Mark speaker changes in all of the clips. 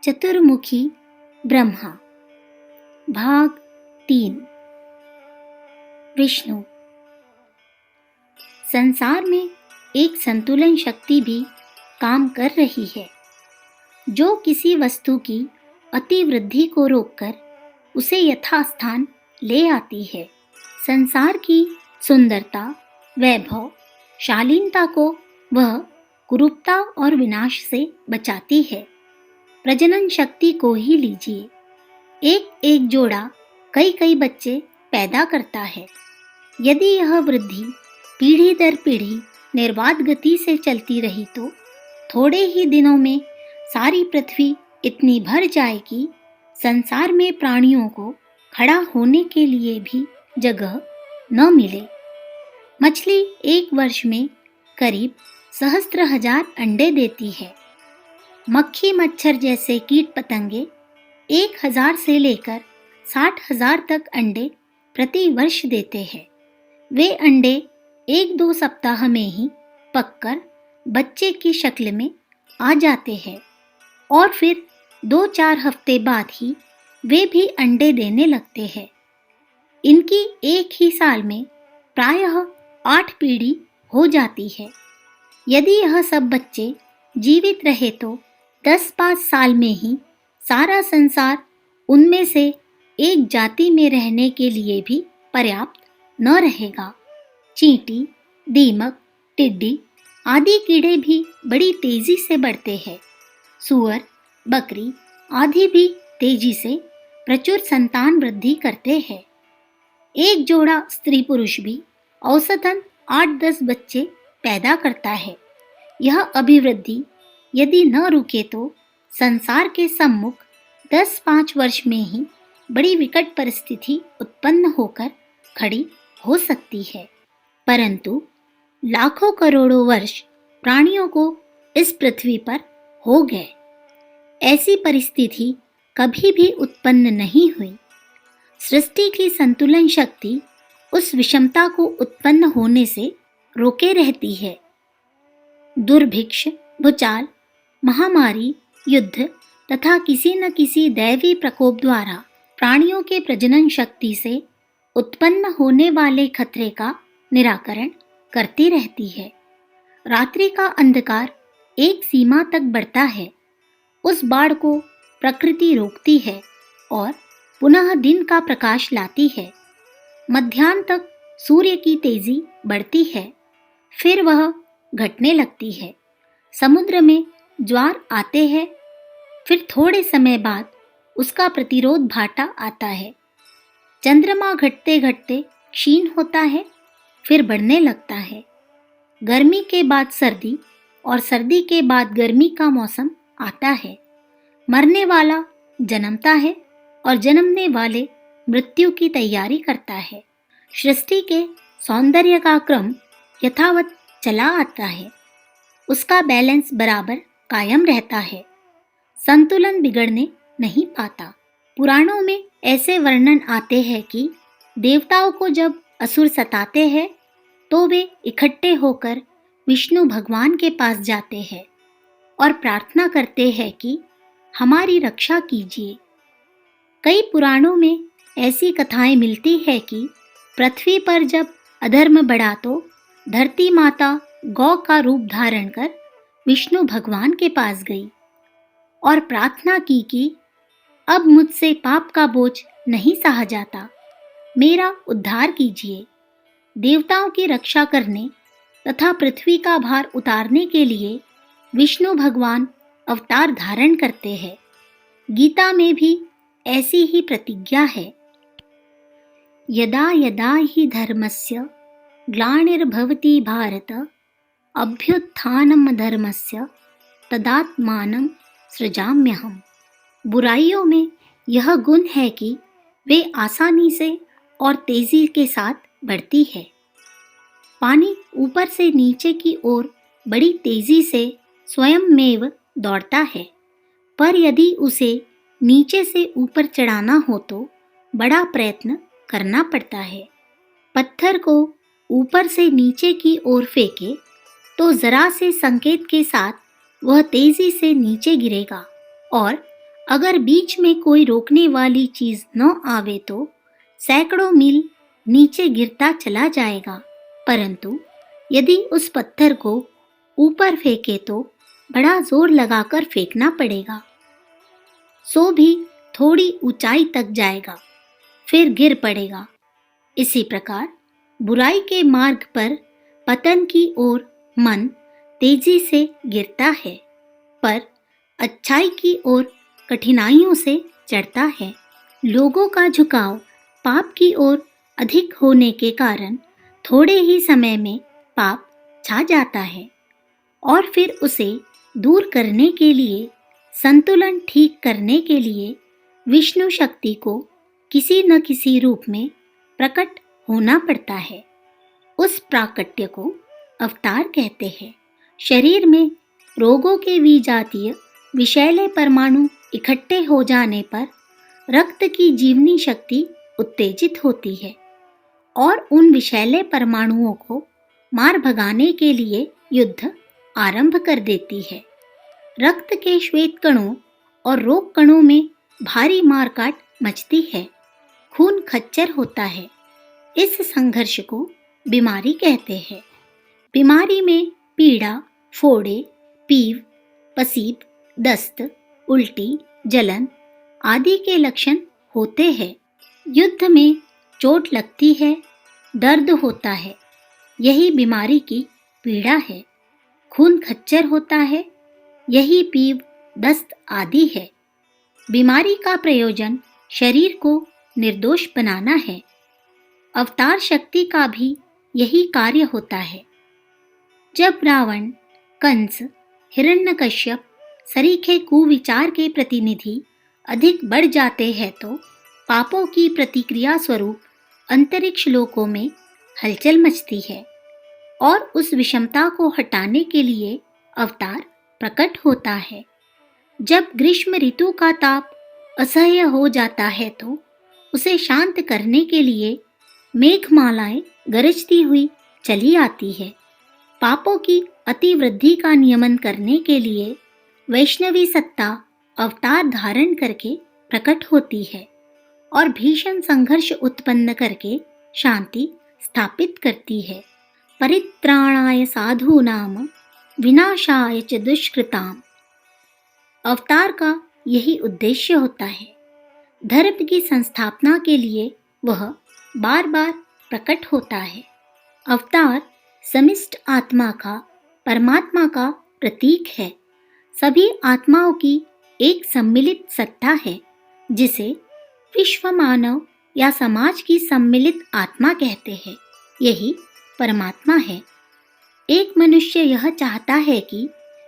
Speaker 1: चतुर्मुखी ब्रह्मा। भाग 3। विष्णु। संसार में एक संतुलन शक्ति भी काम कर रही है, जो किसी वस्तु की अतिवृद्धि को रोककर उसे यथास्थान ले आती है। संसार की सुंदरता, वैभव, शालीनता को वह कुरूपता और विनाश से बचाती है। प्रजनन शक्ति को ही लीजिए, एक एक जोड़ा कई कई बच्चे पैदा करता है। यदि यह वृद्धि पीढ़ी दर पीढ़ी निर्बाध गति से चलती रही तो थोड़े ही दिनों में सारी पृथ्वी इतनी भर जाए कि संसार में प्राणियों को खड़ा होने के लिए भी जगह न मिले। मछली एक वर्ष में करीब सहस्त्र हजार अंडे देती है। मक्खी मच्छर जैसे कीट पतंगे 1000 से लेकर 60,000 तक अंडे प्रति वर्ष देते हैं। वे अंडे 1-2 सप्ताह में ही पककर बच्चे की शक्ल में आ जाते हैं और फिर 2-4 हफ्ते बाद ही वे भी अंडे देने लगते हैं। इनकी एक ही साल में प्रायः 8 पीढ़ी हो जाती है। यदि यह सब बच्चे जीवित रहे तो 10-5 साल में ही सारा संसार उनमें से एक जाति में रहने के लिए भी पर्याप्त न रहेगा। चींटी, दीमक, टिड्डी आदि कीड़े भी बड़ी तेजी से बढ़ते हैं। सूअर, बकरी आदि भी तेजी से प्रचुर संतान वृद्धि करते हैं। एक जोड़ा स्त्री पुरुष भी औसतन 8-10 बच्चे पैदा करता है। यह अभिवृद्धि यदि न रुके तो संसार के सम्मुख 10-5 वर्ष में ही बड़ी विकट परिस्थिति उत्पन्न होकर खड़ी हो सकती है। परंतु लाखों करोड़ों वर्ष प्राणियों को इस पृथ्वी पर हो गए। ऐसी परिस्थिति कभी भी उत्पन्न नहीं हुई। सृष्टि की संतुलन शक्ति उस विषमता को उत्पन्न होने से रोके रहती है। दुर्भिक्ष, भूचाल, महामारी, युद्ध तथा किसी न किसी दैवी प्रकोप द्वारा प्राणियों के प्रजनन शक्ति से उत्पन्न होने वाले खतरे का निराकरण करती रहती है। रात्रि का अंधकार एक सीमा तक बढ़ता है। उस बाढ़ को प्रकृति रोकती है और पुनः दिन का प्रकाश लाती है। मध्याह्न तक सूर्य की तेजी बढ़ती है, फिर वह घटने लगती है। समुद्र में ज्वार आते हैं, फिर थोड़े समय बाद उसका प्रतिरोध भाटा आता है। चंद्रमा घटते घटते क्षीण होता है, फिर बढ़ने लगता है। गर्मी के बाद सर्दी और सर्दी के बाद गर्मी का मौसम आता है। मरने वाला जन्मता है और जन्मने वाले मृत्यु की तैयारी करता है। सृष्टि के सौंदर्य का क्रम यथावत चला आता है। उसका बैलेंस बराबर कायम रहता है। संतुलन बिगड़ने नहीं पाता। पुराणों में ऐसे वर्णन आते हैं कि देवताओं को जब असुर सताते हैं तो वे इकट्ठे होकर विष्णु भगवान के पास जाते हैं और प्रार्थना करते हैं कि हमारी रक्षा कीजिए। कई पुराणों में ऐसी कथाएं मिलती है कि पृथ्वी पर जब अधर्म बढ़ा तो धरती माता गौ का रूप धारण कर विष्णु भगवान के पास गई और प्रार्थना की कि अब मुझसे पाप का बोझ नहीं सहा जाता, मेरा उद्धार कीजिए। देवताओं की रक्षा करने तथा पृथ्वी का भार उतारने के लिए विष्णु भगवान अवतार धारण करते हैं। गीता में भी ऐसी ही प्रतिज्ञा है। यदा यदा हि धर्मस्य ग्लानिर्भवति भारत अभ्युत्थानमधर्मस्य तदात्मानं सृजाम्यहम्। बुराइयों में यह गुण है कि वे आसानी से और तेजी के साथ बढ़ती है। पानी ऊपर से नीचे की ओर बड़ी तेजी से स्वयंमेव दौड़ता है, पर यदि उसे नीचे से ऊपर चढ़ाना हो तो बड़ा प्रयत्न करना पड़ता है। पत्थर को ऊपर से नीचे की ओर फेंके तो जरा से संकेत के साथ वह तेजी से नीचे गिरेगा और अगर बीच में कोई रोकने वाली चीज न आवे तो सैकड़ों मील नीचे गिरता चला जाएगा, परंतु यदि उस पत्थर को ऊपर फेंके तो बड़ा जोर लगाकर फेंकना पड़ेगा, सो भी थोड़ी ऊंचाई तक जाएगा, फिर गिर पड़ेगा। इसी प्रकार बुराई के मार्ग पर पतन की ओर मन तेजी से गिरता है, पर अच्छाई की ओर कठिनाइयों से चढ़ता है। लोगों का झुकाव पाप की ओर अधिक होने के कारण थोड़े ही समय में पाप छा जाता है और फिर उसे दूर करने के लिए, संतुलन ठीक करने के लिए विष्णु शक्ति को किसी न किसी रूप में प्रकट होना पड़ता है। उस प्राकट्य को अवतार कहते हैं। शरीर में रोगों के विजातीय विषैले परमाणु इकट्ठे हो जाने पर रक्त की जीवनी शक्ति उत्तेजित होती है और उन विषैले परमाणुओं को मार भगाने के लिए युद्ध आरंभ कर देती है। रक्त के श्वेत कणों और रोग कणों में भारी मारकाट मचती है, खून खच्चर होता है। इस संघर्ष को बीमारी कहते हैं। बीमारी में पीड़ा, फोड़े, पीव, पसीब, दस्त, उल्टी, जलन आदि के लक्षण होते हैं। युद्ध में चोट लगती है, दर्द होता है, यही बीमारी की पीड़ा है। खून खच्चर होता है, यही पीव, दस्त आदि है। बीमारी का प्रयोजन शरीर को निर्दोष बनाना है। अवतार शक्ति का भी यही कार्य होता है। जब रावण, कंस, हिरण्यकश्यप सरीखे कुविचार के प्रतिनिधि अधिक बढ़ जाते हैं तो पापों की प्रतिक्रिया स्वरूप अंतरिक्ष लोकों में हलचल मचती है और उस विषमता को हटाने के लिए अवतार प्रकट होता है। जब ग्रीष्म ऋतु का ताप असह्य हो जाता है तो उसे शांत करने के लिए मेघमालाएं गरजती हुई चली आती है। पापों की अतिवृद्धि का नियमन करने के लिए वैष्णवी सत्ता अवतार धारण करके प्रकट होती है और भीषण संघर्ष उत्पन्न करके शांति स्थापित करती है। परित्राणाय साधूनाम विनाशाय च दुष्कृताम। अवतार का यही उद्देश्य होता है। धर्म की संस्थापना के लिए वह बार बार प्रकट होता है। अवतार समिष्ट आत्मा का, परमात्मा का प्रतीक है। सभी आत्माओं की एक सम्मिलित सत्ता है जिसे विश्व मानव या समाज की सम्मिलित आत्मा कहते हैं। यही परमात्मा है। एक मनुष्य यह चाहता है कि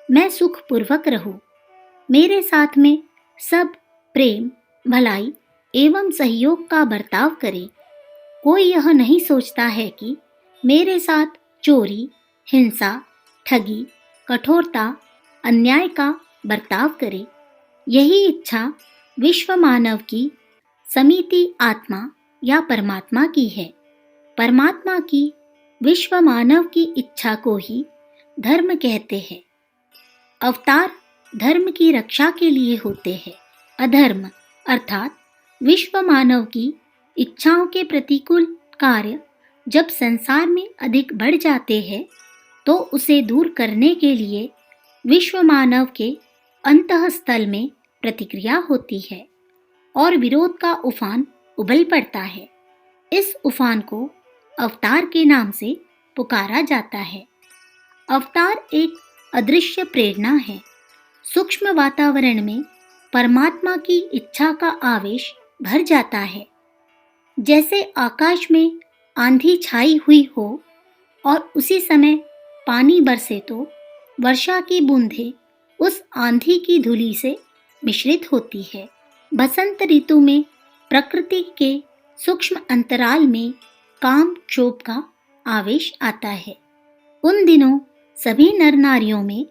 Speaker 1: मैं सुखपूर्वक रहूं, मेरे साथ में सब प्रेम, भलाई एवं सहयोग का बर्ताव करे। कोई यह नहीं सोचता है कि मेरे साथ चोरी, हिंसा, ठगी, कठोरता, अन्याय का बर्ताव करे। यही इच्छा विश्व मानव की समिति आत्मा या परमात्मा की है। परमात्मा की विश्व मानव की इच्छा को ही धर्म कहते हैं। अवतार धर्म की रक्षा के लिए होते हैं। अधर्म अर्थात विश्व मानव की इच्छाओं के प्रतिकूल कार्य जब संसार में अधिक बढ़ जाते हैं तो उसे दूर करने के लिए विश्व मानव के अंतःस्थल में प्रतिक्रिया होती है और विरोध का उफान उबल पड़ता है। इस उफान को अवतार के नाम से पुकारा जाता है। अवतार एक अदृश्य प्रेरणा है। सूक्ष्म वातावरण में परमात्मा की इच्छा का आवेश भर जाता है। जैसे आकाश में आंधी छाई हुई हो और उसी समय पानी बरसे तो वर्षा की बूंदें उस आंधी की धूलि से मिश्रित होती है। बसंत ऋतु में प्रकृति के सूक्ष्म अंतराल में काम क्षोभ का आवेश आता है। उन दिनों सभी नर नारियों में,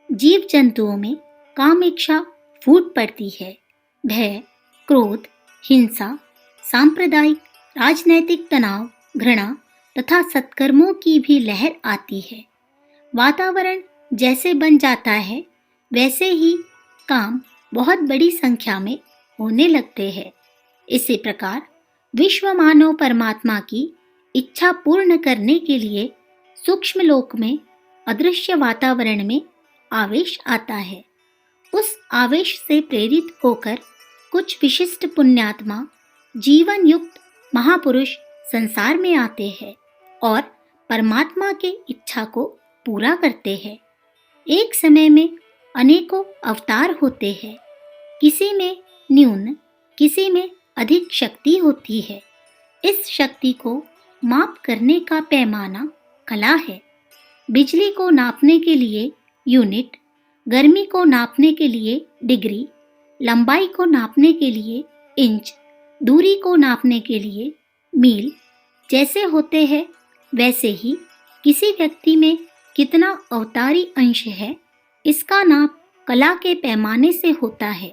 Speaker 1: जीव जंतुओं में कामेच्छा फूट पड़ती है। भय, क्रोध, हिंसा, सांप्रदायिक, राजनैतिक तनाव, घृणा तथा सत्कर्मों की भी लहर आती है। वातावरण जैसे बन जाता है वैसे ही काम बहुत बड़ी संख्या में होने लगते हैं। इसी प्रकार विश्व मानव परमात्मा की इच्छा पूर्ण करने के लिए सूक्ष्म लोक में अदृश्य वातावरण में आवेश आता है। उस आवेश से प्रेरित होकर कुछ विशिष्ट पुण्यात्मा जीवन युक्त महापुरुष संसार में आते हैं और परमात्मा के इच्छा को पूरा करते हैं। एक समय में अनेकों अवतार होते हैं। किसी में न्यून, किसी में अधिक शक्ति होती है। इस शक्ति को माप करने का पैमाना कला है। बिजली को नापने के लिए यूनिट, गर्मी को नापने के लिए डिग्री, लंबाई को नापने के लिए इंच, दूरी को नापने के लिए मील जैसे होते हैं, वैसे ही किसी व्यक्ति में कितना अवतारी अंश है, इसका नाप कला के पैमाने से होता है।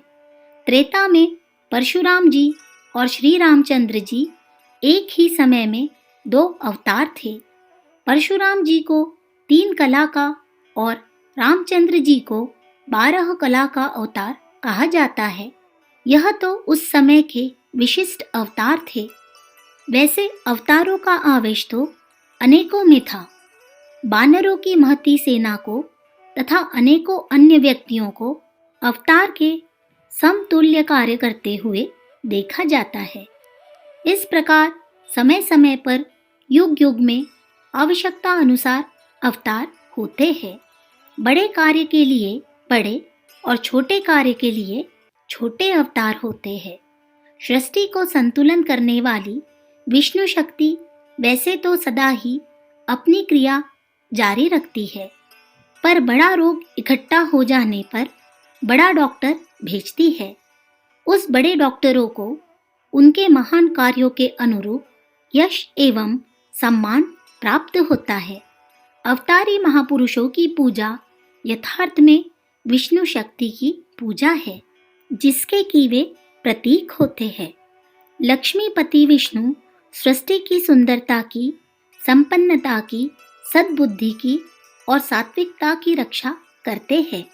Speaker 1: त्रेता में परशुराम जी और श्री रामचंद्र जी एक ही समय में 2 अवतार थे। परशुराम जी को 3 कला का और रामचंद्र जी को 12 कला का अवतार कहा जाता है। यह तो उस समय के विशिष्ट अवतार थे। वैसे अवतारों का आवेश तो अनेकों में था। बानरों की महती सेना को तथा अनेकों अन्य व्यक्तियों को अवतार के समतुल्य कार्य करते हुए देखा जाता है। इस प्रकार समय समय पर युग युग में आवश्यकता अनुसार अवतार होते हैं। बड़े कार्य के लिए बड़े और छोटे कार्य के लिए छोटे अवतार होते हैं। सृष्टि को संतुलन करने वाली विष्णु शक्ति वैसे तो सदा ही अपनी क्रिया जारी रखती है, पर बड़ा रोग इकट्ठा हो जाने पर बड़ा डॉक्टर भेजती है। उस बड़े डॉक्टरों को उनके महान कार्यों के अनुरूप यश एवं सम्मान प्राप्त होता है। अवतारी महापुरुषों की पूजा यथार्थ में विष्णु शक्ति की पूजा है, जिसके कि वे प्रतीक होते हैं। लक्ष्मीपति विष्णु सृष्टि की सुंदरता की, संपन्नता की, सद्बुद्धि की और सात्विकता की रक्षा करते हैं।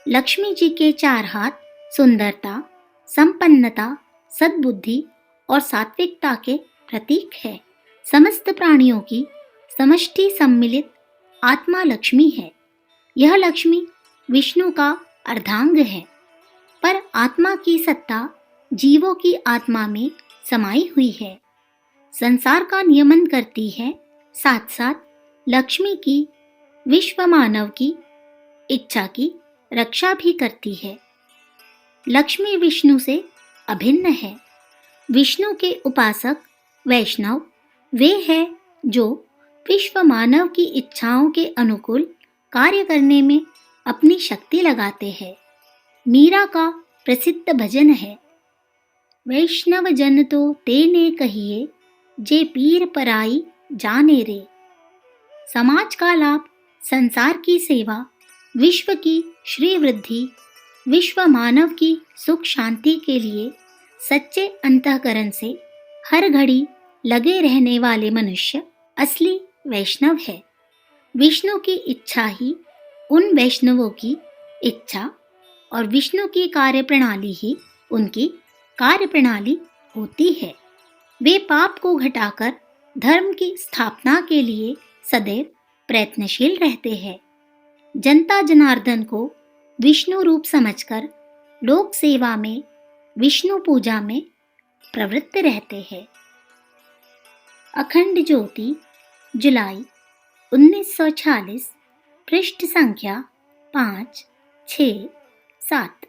Speaker 1: लक्ष्मी जी के 4 हाथ सुंदरता, संपन्नता, सद्बुद्धि और सात्विकता के प्रतीक है। समस्त प्राणियों की समष्टि सम्मिलित आत्मा लक्ष्मी है। यह लक्ष्मी विष्णु का अर्धांग है, पर आत्मा की सत्ता जीवों की आत्मा में समाई हुई है। संसार का नियमन करती है, साथ साथ लक्ष्मी की विश्व मानव की इच्छा की रक्षा भी करती है। लक्ष्मी विष्णु से अभिन्न है। विष्णु के उपासक वैष्णव वे हैं जो विश्व मानव की इच्छाओं के अनुकूल कार्य करने में अपनी शक्ति लगाते हैं। मीरा का प्रसिद्ध भजन है, वैष्णव जन तो तेने कहिए, जे पीर पराई जाने रे। समाज का लाभ, संसार की सेवा, विश्व की श्री वृद्धि, विश्व मानव की सुख शांति के लिए सच्चे अंतःकरण से हर घड़ी लगे रहने वाले मनुष्य असली वैष्णव है। विष्णु की इच्छा ही उन वैष्णवों की इच्छा और विष्णु की कार्यप्रणाली ही उनकी कार्यप्रणाली होती है। वे पाप को घटाकर धर्म की स्थापना के लिए सदैव प्रयत्नशील रहते हैं। जनता जनार्दन को विष्णु रूप समझकर लोक सेवा में, विष्णु पूजा में प्रवृत्त रहते हैं। अखंड ज्योति, जुलाई 1946, पृष्ठ संख्या 5, 6, 7।